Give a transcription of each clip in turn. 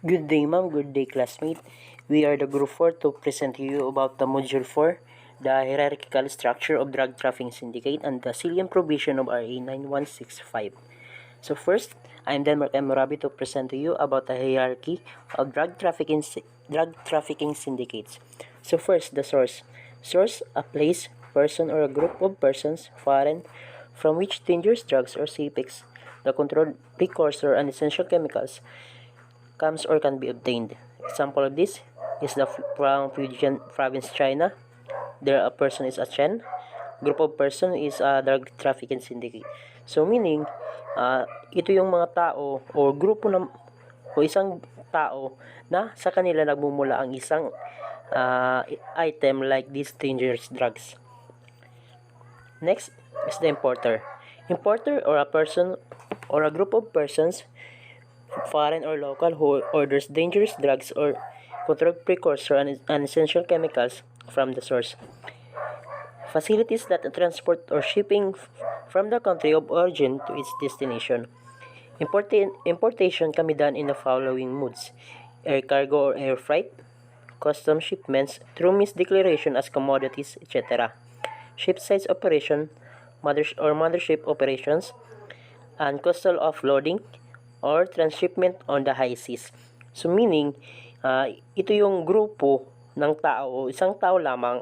Good day, ma'am. Good day, classmate. We are the group 4 to present to you about the module 4, the hierarchical structure of drug trafficking syndicate and the Salient provision of RA 9165. So first, I am Denmark M. Morabi to present to you about the hierarchy of drug trafficking syndicates. So first, the source. Source, a place, person, or a group of persons, foreign, from which dangerous drugs or CPEX, the controlled precursor and essential chemicals, comes or can be obtained. Example of this is from Fujian province, China. There a person is a Chen. Group of person is a drug trafficking syndicate. So meaning, ito yung mga tao o grupo ng o isang tao na sa kanila nagmumula ang isang item like these dangerous drugs. Next is the importer. Importer or a person or a group of persons, foreign or local, who orders dangerous drugs or controlled precursor and essential chemicals from the source. Facilities that transport or shipping from the country of origin to its destination. Importation can be done in the following modes: air cargo or air freight, custom shipments through misdeclaration as commodities, etc. Ship-size operation, mothership operations, and coastal offloading or transshipment on the high seas. So meaning, ito yung grupo ng tao o isang tao lamang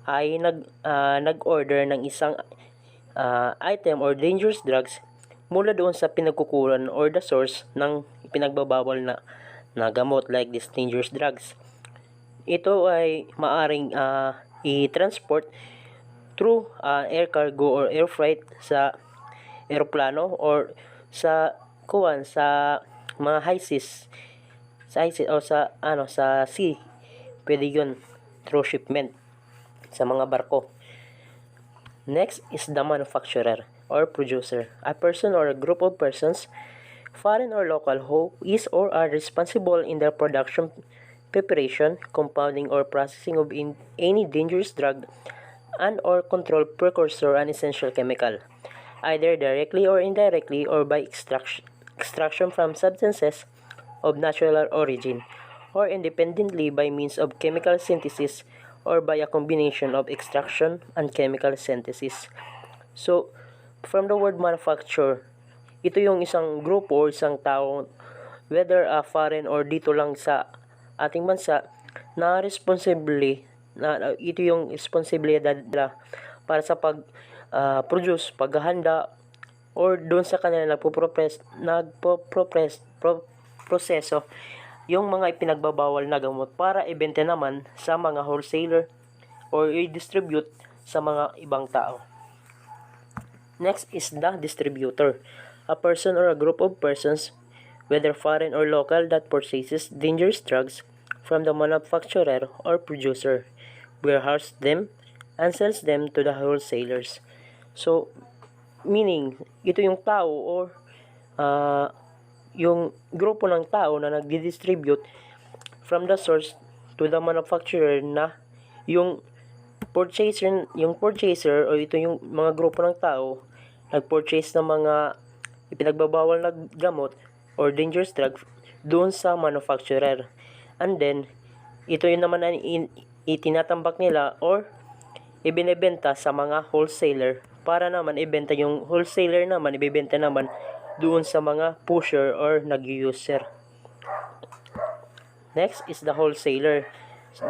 ay nag-order ng isang item or dangerous drugs mula doon sa pinagkukulan or the source ng pinagbabawal na gamot like these dangerous drugs. Ito ay maaring i-transport through air cargo or air freight sa eroplano or sa mga high seas, o sa sea. Pwede yun through shipment sa mga barko. Next is the manufacturer or producer, a person or a group of persons, foreign or local, who is or are responsible in the production, preparation, compounding, or processing of any dangerous drug and or controlled precursor and essential chemical, either directly or indirectly or by extraction from substances of natural origin, or independently by means of chemical synthesis or by a combination of extraction and chemical synthesis. So, from the word manufacture, ito yung isang grupo o isang tao, whether foreign or dito lang sa ating bansa, na ito yung responsibilidad nila para sa pag-produce, paghahanda, or doon sa kanila proseso yung mga ipinagbabawal na gamot para ibenta naman sa mga wholesaler or i-distribute sa mga ibang tao. Next is the distributor, a person or a group of persons, whether foreign or local, that purchases dangerous drugs from the manufacturer or producer, warehouses them, and sells them to the wholesalers. So, meaning, ito yung tao or yung grupo ng tao na nagdi-distribute from the source to the manufacturer, na yung purchaser o ito yung mga grupo ng tao nag-purchase ng mga ipinagbabawal na gamot or dangerous drug doon sa manufacturer, and then ito yung naman itinatambak nila or ibinebenta sa mga wholesaler para naman ibenta yung wholesaler naman ibebenta naman doon sa mga pusher or nag-user. Next is the wholesaler.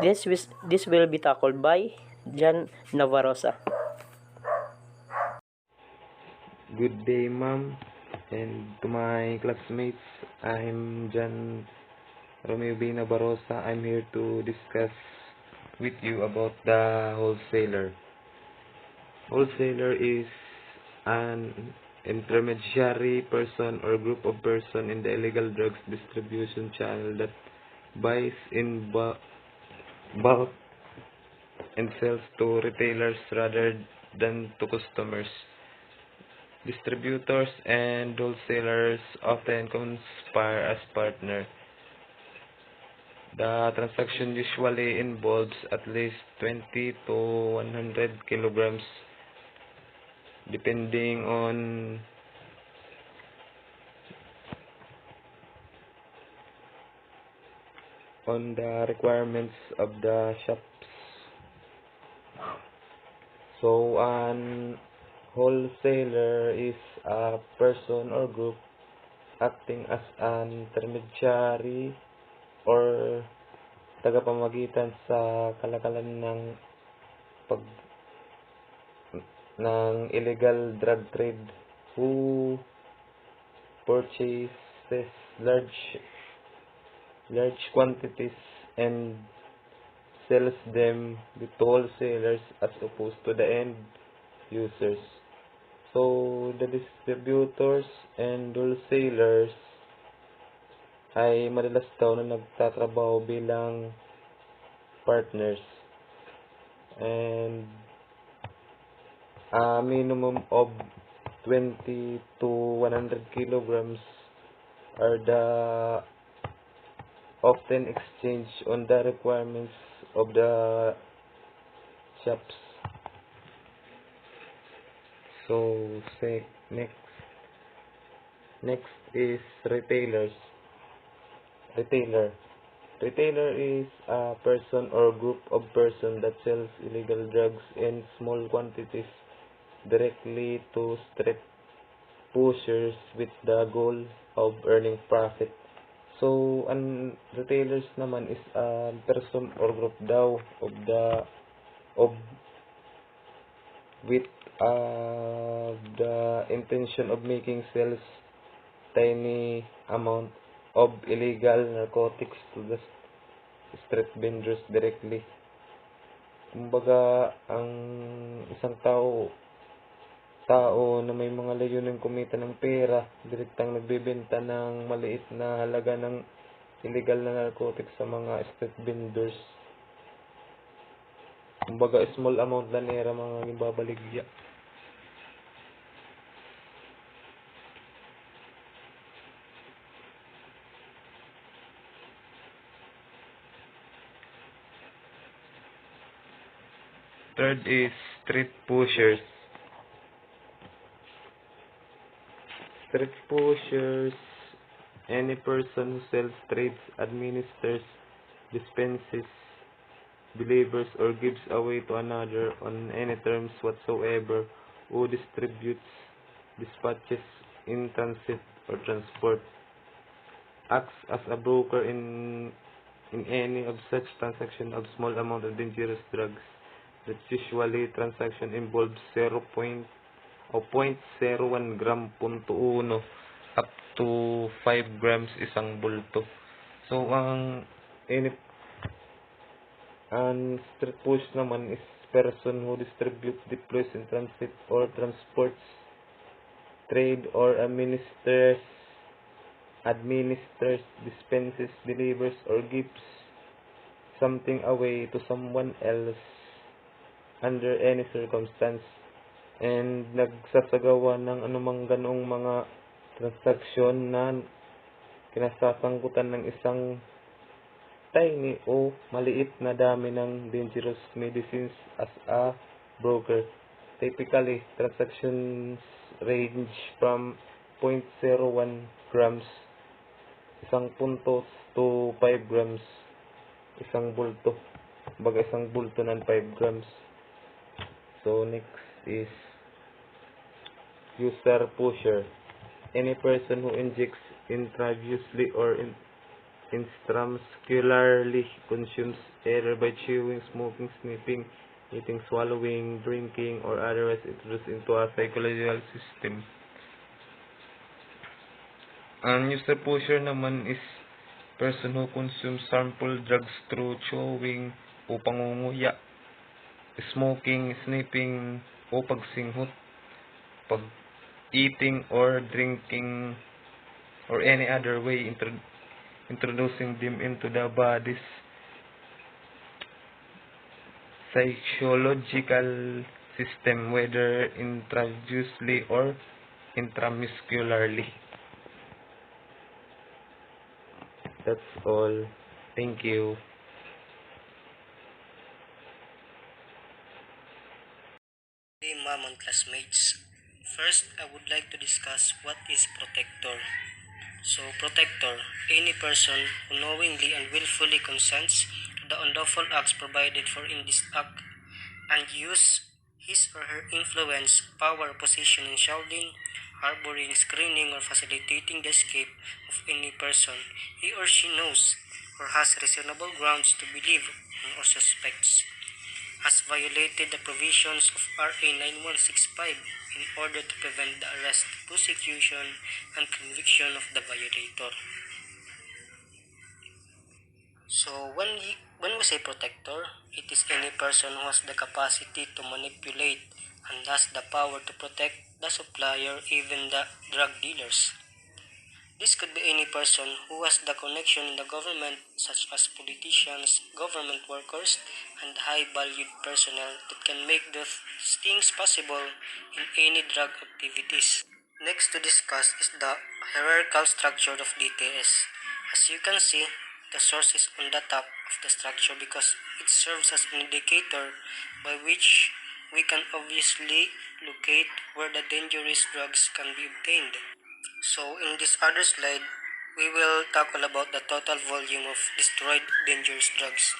This will be tackled by Jan Navarrosa. Good day, ma'am, and to my classmates. I'm Jan Romeo B. Navarrosa. I'm here to discuss with you about the wholesaler. Wholesaler is an intermediary person or group of person in the illegal drugs distribution channel that buys in bulk and sells to retailers rather than to customers. Distributors and wholesalers often conspire as partners. The transaction usually involves at least 20 to 100 kilograms depending on on the requirements of the shops. So, an wholesaler is a person or group acting as an intermediary or tagapamagitan sa kalakalan pag ng illegal drug trade who purchases large quantities and sells them to wholesalers as opposed to the end users. So, the distributors and wholesalers ay madalas daw na nagtatrabaho bilang partners. And a minimum of 20 to 100 kilograms are the often exchanged on the requirements of the shops. So, next is retailers. Retailer is a person or group of persons that sells illegal drugs in small quantities directly to street pushers with the goal of earning profit. So, ang retailers naman is a person or group daw of with the intention of making sales tiny amount of illegal narcotics to the street vendors directly. Kumbaga, ang isang tao na may mga layunin kumita ng pera, direktang nagbebenta ng maliit na halaga ng illegal na narcotics sa mga street vendors. Kumbaga, small amount lang nera mga gibabaligya. Third is street pushers. Street pushers, any person who sells, trades, administers, dispenses, delivers, or gives away to another on any terms whatsoever, who distributes, dispatches in transit or transport, acts as a broker in any of such transaction of small amount of dangerous drugs. That usually transaction involves 0.01 gram punto uno up to 5 grams isang bulto. So, ang street push naman is person who distributes, deploys in transit or transports, trade or administers, dispenses, delivers, or gives something away to someone else under any circumstance, and nagsasagawa ng anumang ganoong mga transaksyon na kinasasangkutan ng isang tiny o maliit na dami ng dangerous medicines as a broker. Typically, transactions range from 0.01 grams isang punto to 5 grams isang bulto. Baga isang bulto ng 5 grams. So, next is user pusher. Any person who injects intravenously or intramuscularly consumes, either by chewing, smoking, sniffing, eating, swallowing, drinking, or otherwise introduced into a psychological system. Ang user pusher naman is person who consumes harmful drugs through chewing o pangunguya, smoking, sniffing o pagsinghot, eating or drinking, or any other way introducing them into the body's physiological system, whether intravenously or intramuscularly. That's all. Thank you. Hey, mom and classmates. First, I would like to discuss what is protector. So, protector, any person who knowingly and willfully consents to the unlawful acts provided for in this act and use his or her influence, power, position in shielding, harboring, screening, or facilitating the escape of any person he or she knows or has reasonable grounds to believe or suspects has violated the provisions of RA 9165 in order to prevent the arrest, prosecution, and conviction of the violator. So when we say protector, it is any person who has the capacity to manipulate and thus the power to protect the supplier, even the drug dealers. This could be any person who has the connection in the government, such as politicians, government workers, and high-valued personnel that can make those things possible in any drug activities. Next to discuss is the hierarchical structure of DTS. As you can see, the source is on the top of the structure because it serves as an indicator by which we can obviously locate where the dangerous drugs can be obtained. So in this other slide, we will tackle about the total volume of destroyed dangerous drugs.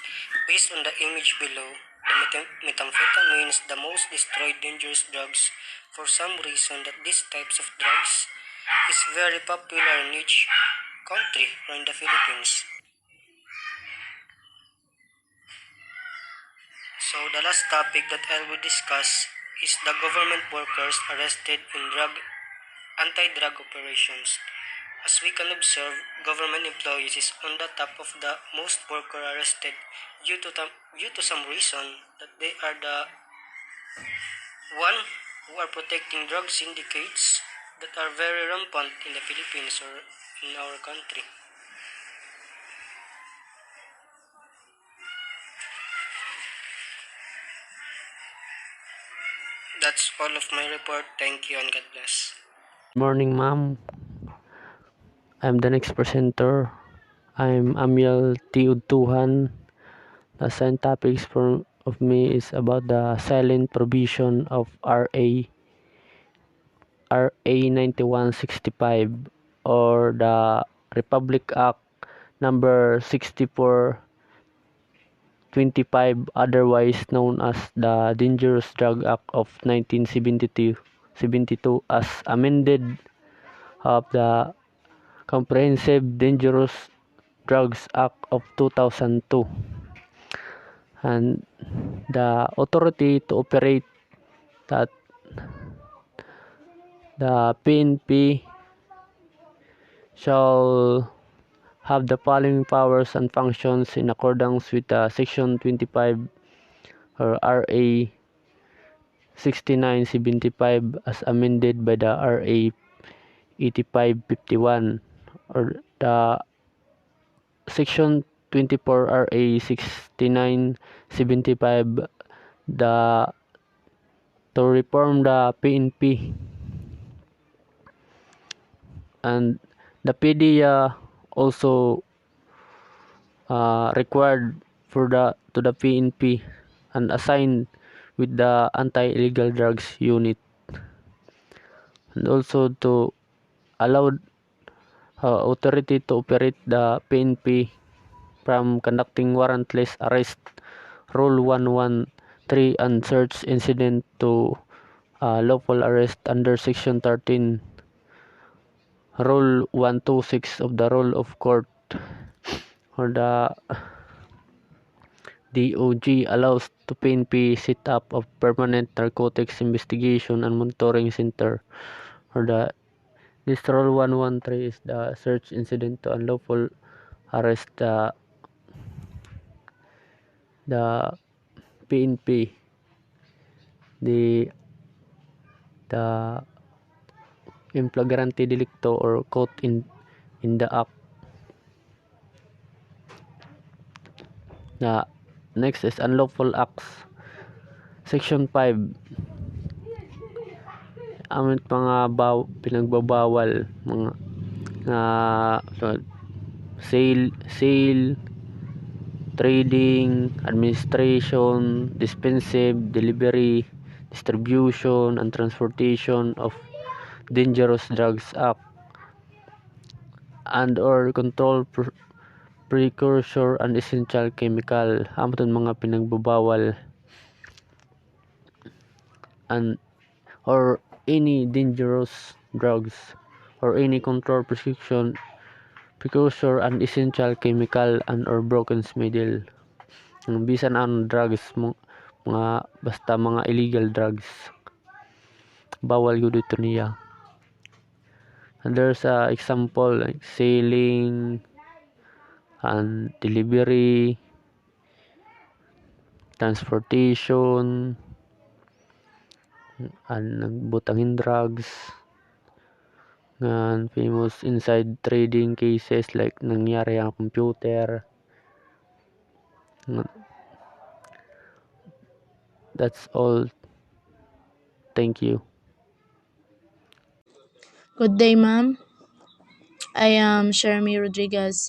Based on the image below, the methamphetamine is the most destroyed dangerous drugs for some reason that these types of drugs is very popular in each country or in the Philippines. So the last topic that I will discuss is the government workers arrested in anti-drug operations. As we can observe, government employees is on the top of the most worker arrested due to some reason that they are the one who are protecting drug syndicates that are very rampant in the Philippines or in our country. That's all of my report. Thank you and God bless. Morning, ma'am. I'm the next presenter. I'm Amiel Tiudtuhan. The assigned topics of me is about the silent provision of RA 9165 or the Republic Act number 6425, otherwise known as the Dangerous Drug Act of 1972 as amended of the Comprehensive Dangerous Drugs Act of 2002, and the authority to operate that the PNP shall have the following powers and functions in accordance with Section 25 or RA 6975 as amended by the RA 8551 or the Section 24 RA 6975 the to reform the PNP, and the PD also required for the to the PNP and assigned with the anti-illegal drugs unit, and also to allow authority to operate the PNP from conducting warrantless arrest, Rule 113, and search incident to lawful arrest under Section 13, Rule 126 of the Rule of Court, or the DOG allows to PNP set up of permanent narcotics investigation and monitoring center, or this Rule 113 is the search incident to unlawful arrest the PNP, the in flagrante delicto or caught in the act. The next is unlawful acts. Section 5, ang mga pinagbabawal, mga sale, trading, administration, dispensive, delivery, distribution, and transportation of dangerous drugs act. and or control precursor and essential chemical amton mga pinagbabawal and or any dangerous drugs or any control prescription precursor and essential chemical and or broken middle ang bisan ang drugs mga basta mga illegal drugs bawal yun dito niya. And there's a example like selling and delivery, transportation, and nagbutangin drugs. And famous inside trading cases like nangyari ang computer. That's all. Thank you. Good day, ma'am. I am Shermy Rodriguez.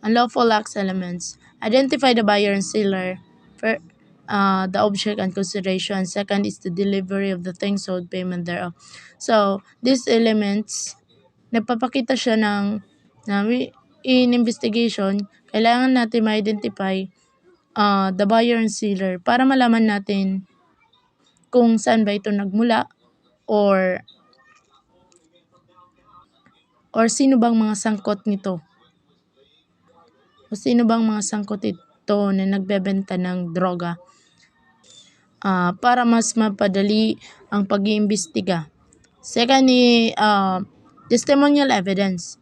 Unlawful acts elements. Identify the buyer and seller. For, the object and consideration. Second is the delivery of the thing sold, payment thereof. So, these elements, nagpapakita siya in investigation, kailangan natin ma-identify the buyer and seller para malaman natin kung saan ba ito nagmula or sino bang mga sangkot nito. O sino bang mga sangkot ito na nagbebenta ng droga para mas mapadali ang pag-iimbestiga. Second ni testimonial evidence.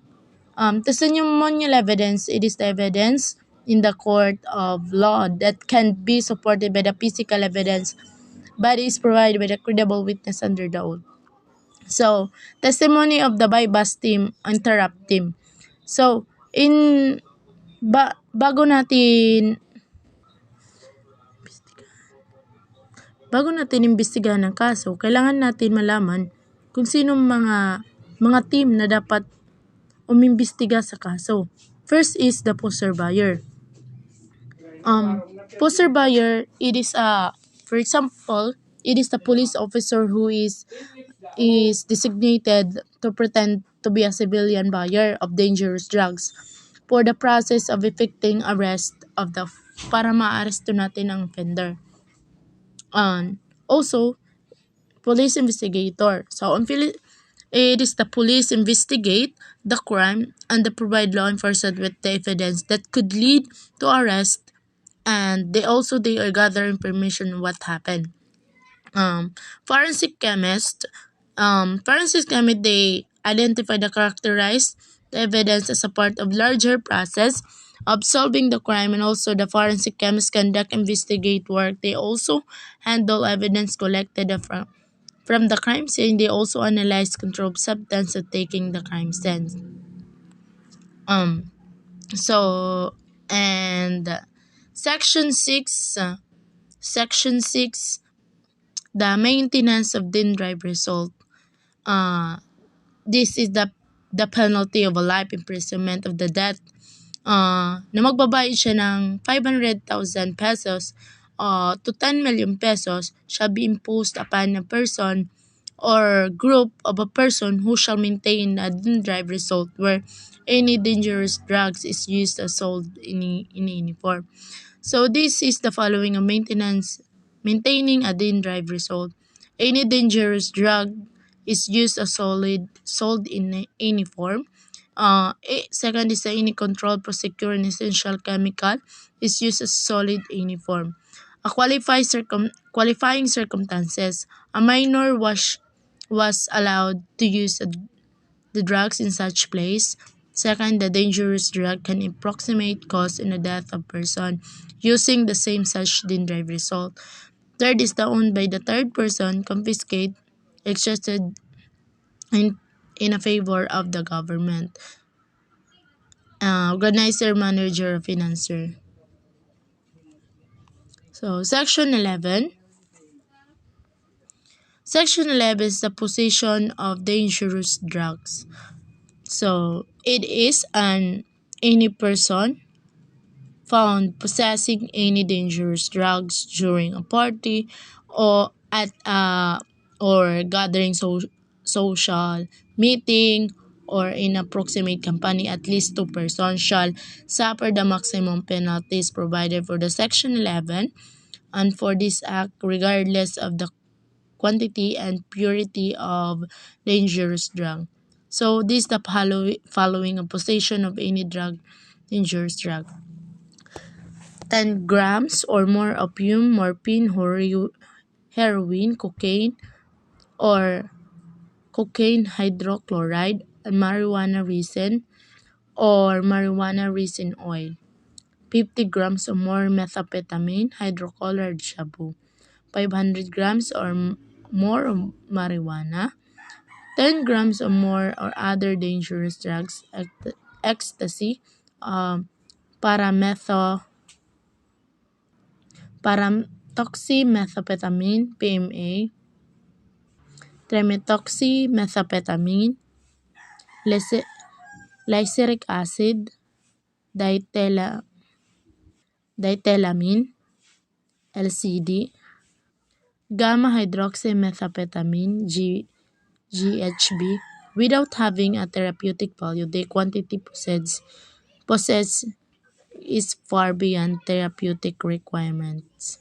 Testimonial evidence, it is the evidence in the court of law that can be supported by the physical evidence but is provided by the credible witness under the oath. So, testimony of the bypass team, interrupt team. So, bago natin imbestigahan ng kaso, kailangan natin malaman kung sino mga team na dapat umimbestiga sa kaso. First is the poster buyer. Poster buyer, it is for example, it is the police officer who is designated to pretend to be a civilian buyer of dangerous drugs for the process of effecting arrest of para ma-aresto natin ang offender. Also, police investigator. So, it is the police investigate the crime and they provide law enforcement with the evidence that could lead to arrest, and they are gather information on what happened. Forensic chemist. They identify the characterize the evidence as a part of larger process of solving the crime, and also the forensic chemists conduct investigate work. They also handle evidence collected from the crime scene. They also analyze controlled substance of taking the crime scene. Section 6, the maintenance of drive result. This is the penalty of a life imprisonment of the death na magbabayad siya ng 500,000 pesos to 10 million pesos shall be imposed upon a person or group of a person who shall maintain a drive result where any dangerous drugs is used or sold in any form. So this is the following of maintaining a drive result. Any dangerous drug is used or sold in any form. Second is any controlled procedure and essential chemical is used as solid any form. A qualifying circumstances. A minor was allowed to use the drugs in such place. Second, the dangerous drug can approximate cause in the death of person using the same such drive result. Third is the owned by the third person, confiscate, extracted in a favor of the government. Organizer, manager, financer. So, Section 11. Section 11 is the possession of dangerous drugs. So, it is any person found possessing any dangerous drugs during a party or at or gathering social meeting or in a proximate company, at least two persons shall suffer the maximum penalties provided for the Section 11 and for this act regardless of the quantity and purity of dangerous drug. So this the following a possession of any dangerous drug. 10 grams or more opium, morphine, heroin, cocaine, or cocaine hydrochloride, and marijuana resin, or marijuana resin oil. 50 grams or more methamphetamine, hydrochloride shabu. 500 grams or more of marijuana. 10 grams or more or other dangerous drugs, ecstasy, um, parametho, parametoxymethamphetamine, PMA, trimetoxymethamphetamine, lysergic acid, ditela, diethylamine, LCD, gamma hydroxymethamphetamine, GHB. Without having a therapeutic value, the quantity possessed is far beyond therapeutic requirements.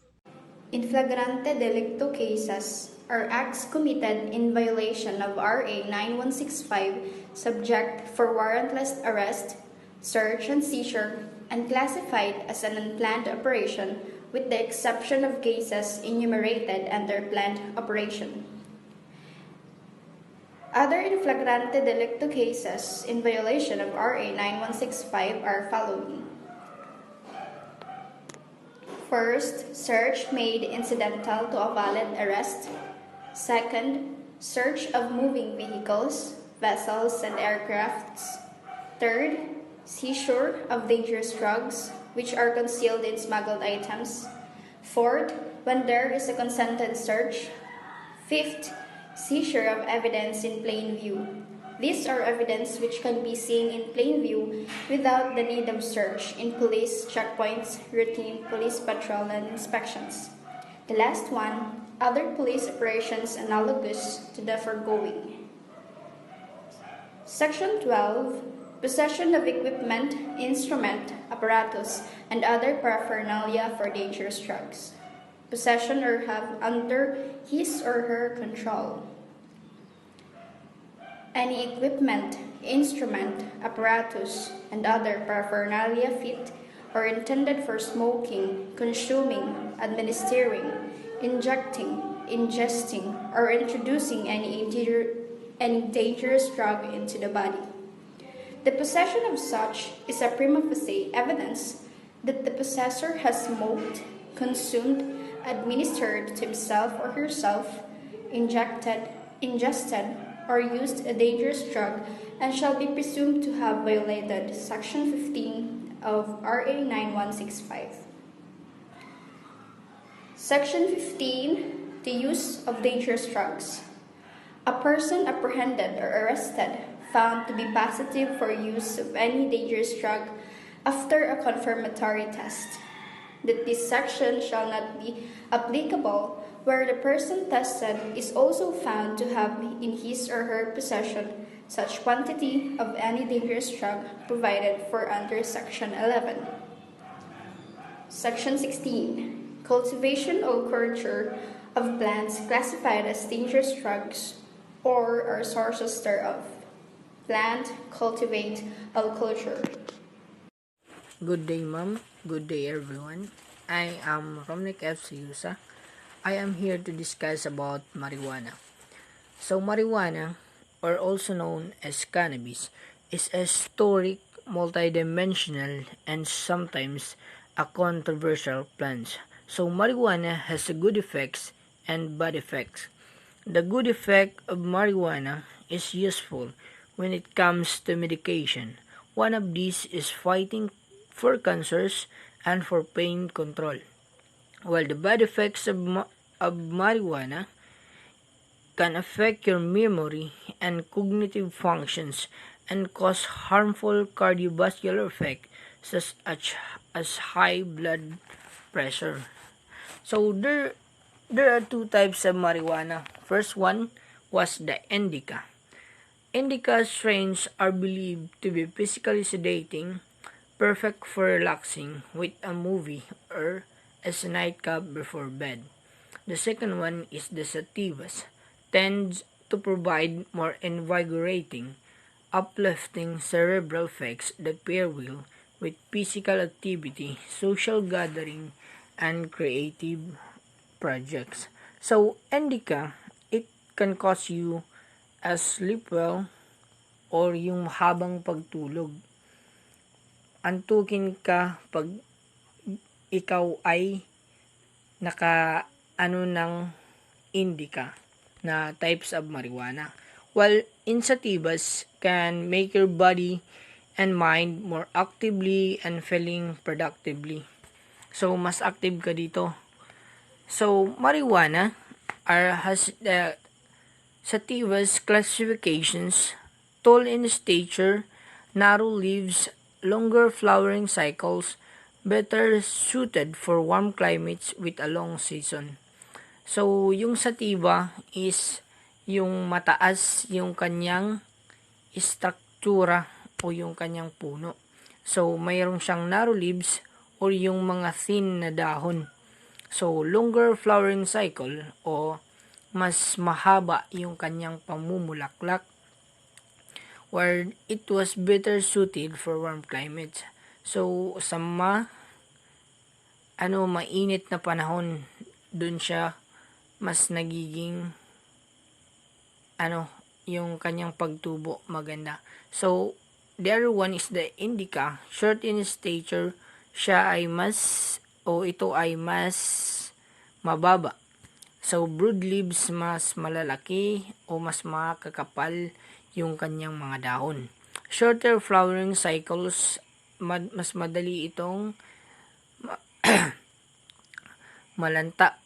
In flagrante delicto cases are acts committed in violation of RA 9165 subject for warrantless arrest, search and seizure, and classified as an unplanned operation with the exception of cases enumerated under planned operation. Other in flagrante delicto cases in violation of RA 9165 are following. First, search made incidental to a valid arrest. Second, search of moving vehicles, vessels, and aircrafts. Third, seizure of dangerous drugs, which are concealed in smuggled items. Fourth, when there is a consented search. Fifth, seizure of evidence in plain view. These are evidence which can be seen in plain view without the need of search in police checkpoints, routine police patrol, and inspections. The last one, other police operations analogous to the foregoing. Section 12, possession of equipment, instrument, apparatus, and other paraphernalia for dangerous drugs. Possession or have under his or her control. Any equipment, instrument, apparatus, and other paraphernalia fit or intended for smoking, consuming, administering, injecting, ingesting, or introducing any dangerous drug into the body. The possession of such is a prima facie evidence that the possessor has smoked, consumed, administered to himself or herself, ingested, or used a dangerous drug and shall be presumed to have violated Section 15 of RA 9165. Section 15, the use of dangerous drugs. A person apprehended or arrested found to be positive for use of any dangerous drug after a confirmatory test. That this section shall not be applicable where the person tested is also found to have in his or her possession such quantity of any dangerous drug provided for under Section 11. Section 16. Cultivation or culture of plants classified as dangerous drugs or are sources thereof. Plant, cultivate, or culture. Good day, ma'am. Good day, everyone. I am Romnick F. Siusa. I am here to discuss about marijuana. So, marijuana, or also known as cannabis, is a historic, multidimensional, and sometimes a controversial plant. So, marijuana has good effects and bad effects. The good effect of marijuana is useful when it comes to medication. One of these is fighting for cancers and for pain control. While the bad effects of marijuana can affect your memory and cognitive functions and cause harmful cardiovascular effects such as high blood pressure. So there are two types of marijuana. First one was the indica. Indica strains are believed to be physically sedating, perfect for relaxing with a movie or as a nightcap before bed. The second one is the sativas, tends to provide more invigorating, uplifting cerebral effects that pair well with physical activity, social gathering, and creative projects. So, indica, it can cause you a sleep well or yung mahabang pagtulog. Antukin ka pag ikaw ay naka ng indica na types of marijuana. While sativas can make your body and mind more actively and feeling productively. So, mas active ka dito. So, marijuana has the sativas classifications: tall in stature, narrow leaves, longer flowering cycles, better suited for warm climates with a long season. So, yung sativa is yung mataas yung kanyang struktura o yung kanyang puno. So, mayroon siyang narrow leaves or yung mga thin na dahon. So, longer flowering cycle o mas mahaba yung kanyang pamumulaklak, where it was better suited for warm climates. So, sa mainit na panahon, dun siya mas nagiging yung kanyang pagtubo maganda. So, the other one is the indica. Short in stature, ito ay mas mababa. So, broad leaves, mas malalaki o mas makakapal yung kanyang mga dahon. Shorter flowering cycles, mas madali itong malanta,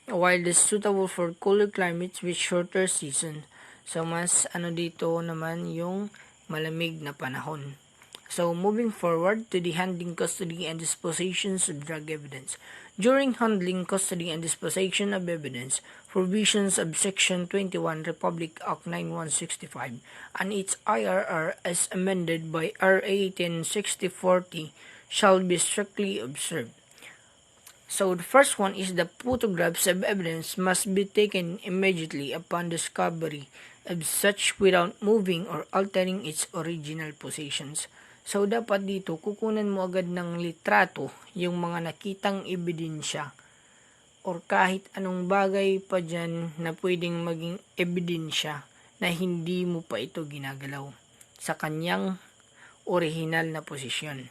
while is suitable for cooler climates with shorter season. So, mas dito naman yung malamig na panahon. So, moving forward to the handling, custody, and dispositions of drug evidence. During handling, custody, and disposition of evidence, provisions of Section 21 Republic Act 9165 and its IRR as amended by RA 106040 shall be strictly observed. So, the first one is the photographs of evidence must be taken immediately upon discovery of such without moving or altering its original positions. So, dapat dito, kukunan mo agad ng litrato yung mga nakitang ebidensya or kahit anong bagay pa dyan na pwedeng maging ebidensya na hindi mo pa ito ginagalaw sa kanyang original na posisyon.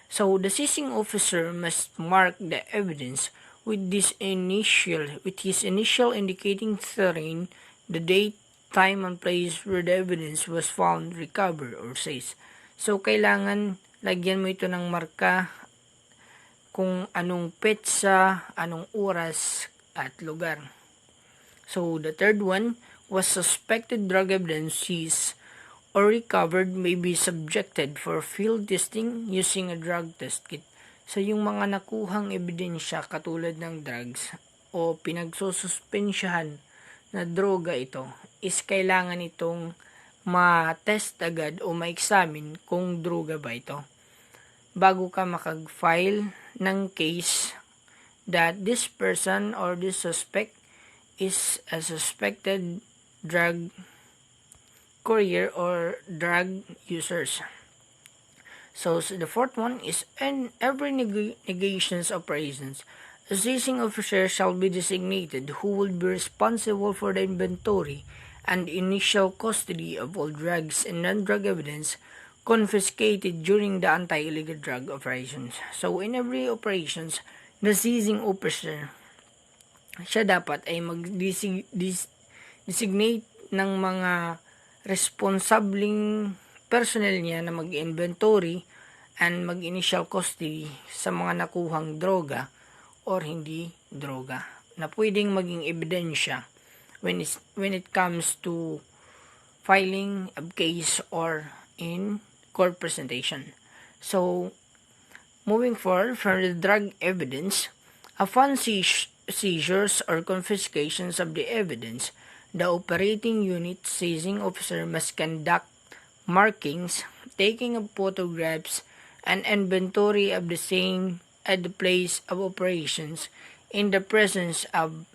So, the seizing officer must mark the evidence with his initial indicating terrain, the date, time, and place where the evidence was found, recovered, or seized. So, kailangan lagyan mo ito ng marka kung anong petsa, anong oras, at lugar. So, the third one was suspected drug evidence seized or recovered may be subjected for field testing using a drug test kit. So, yung mga nakuhang ebidensya katulad ng drugs o pinagsususpensyahan na droga ito is kailangan itong ma-test agad o ma-examine kung droga ba ito bago ka makag-file ng case that this person or this suspect is a suspected drug courier or drug users. So the fourth one is in every negations operations, a seizing officer shall be designated who will be responsible for the inventory and initial custody of all drugs and non-drug evidence confiscated during the anti-illegal drug operations. So in every operations, the seizing officer siya dapat ay mag-designate ng mga responsabling personnel niya na mag-inventory and mag-initial custody sa mga nakuhang droga or hindi droga na pwedeng maging ebidensya when it comes to filing a case or in court presentation. So, moving forward from the drug evidence, upon seizures or confiscations of the evidence, The operating unit seizing officer must conduct markings, taking of photographs, and inventory of the same at the place of operations in the presence of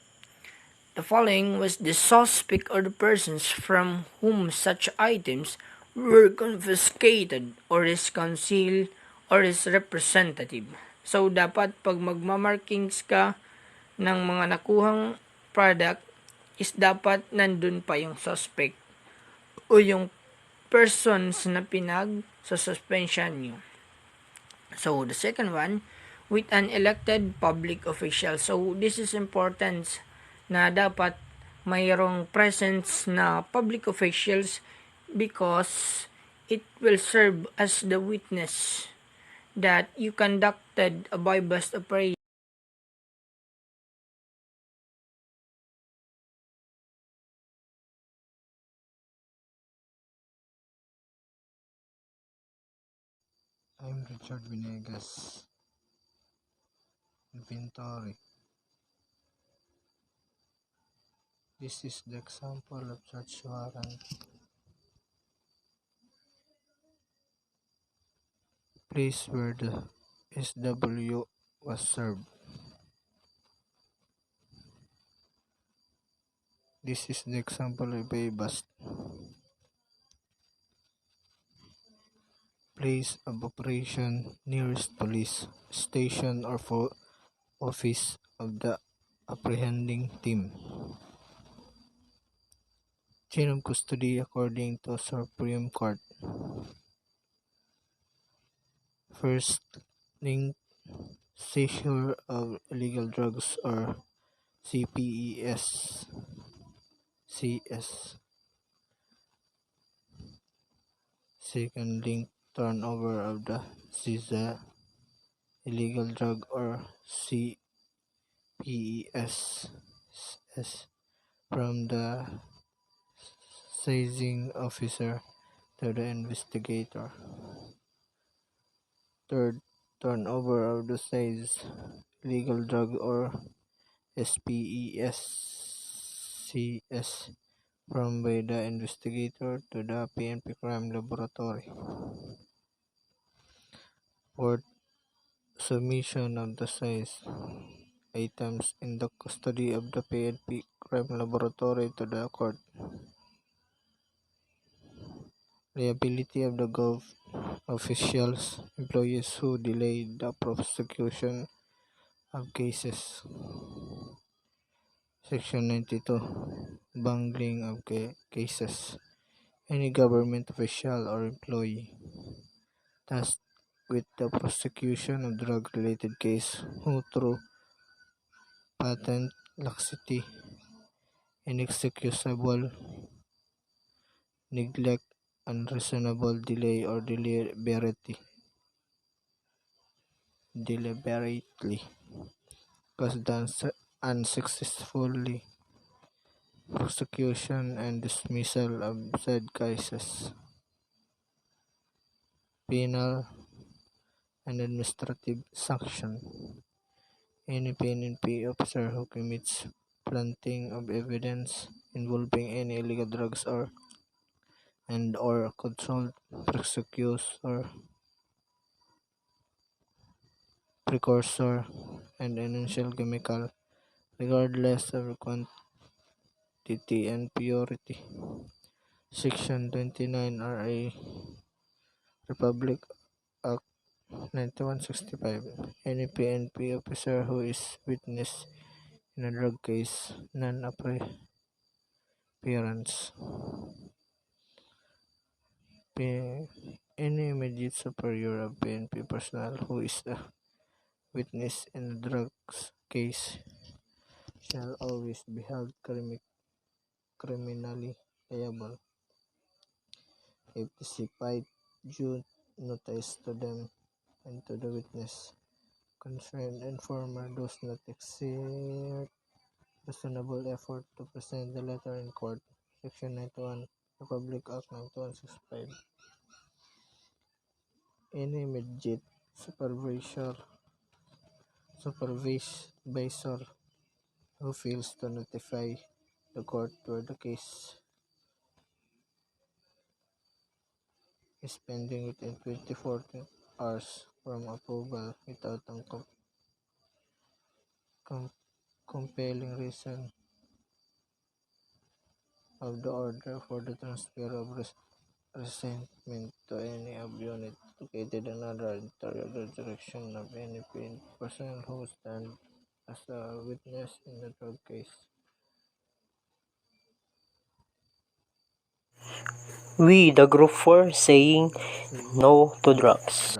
the following was the suspect or the persons from whom such items were confiscated or his concealed or his representative. So, dapat pag magmamarkings ka ng mga nakuhang product is dapat nandun pa yung suspect o yung persons na pinag sa suspension nyo. So, the second one, with an elected public official. So, this is important na dapat mayroong presence na public officials because it will serve as the witness that you conducted a by-bust operation. I'm Richard Venegas. Inventory. This is the example of search warrant. Place where the SW was served. This is the example of a bust. Place of operation, nearest police station or for office of the apprehending team. Chain of custody according to Supreme Court. First link, seizure of illegal drugs or CPES. CS. Second link, turnover of the seized illegal drug or CPES from the seizing officer to the investigator. Third, turnover of the seized illegal drug or SPES from by the investigator to the PNP crime laboratory. Fourth, submission of the seized items in the custody of the PNP crime laboratory to the court. Liability of the Gov officials, employees who delayed the prosecution of cases. Section 92, bungling of cases. Any government official or employee tasked with the prosecution of drug-related case who through patent laxity, inexcusable neglect, unreasonable delay, or deliberately caused the unsuccessfully prosecution and dismissal of said cases. Penal and administrative sanction. Any PNP officer who commits planting of evidence involving any illegal drugs or controlled precursor and initial chemical, regardless of quantity and purity. Section 29 RA Republic Act 9165. Any PNP officer who is witness in a drug case, non-appearance. Any immediate superior of PNP personnel who is a witness in a drugs case shall always be held criminally liable if despite due notice to them and to the witness concerned informer does not exert reasonable effort to present the letter in court. Section 91 Republic Act 9165. Any immediate supervisor who fails to notify the court where the case is pending within 24 hours from approval without a com- compelling reason of the order for the transfer of resentment to any of unit located in another interior direction of any person who stand as a witness in the drug case. We, the group 4, saying no to drugs.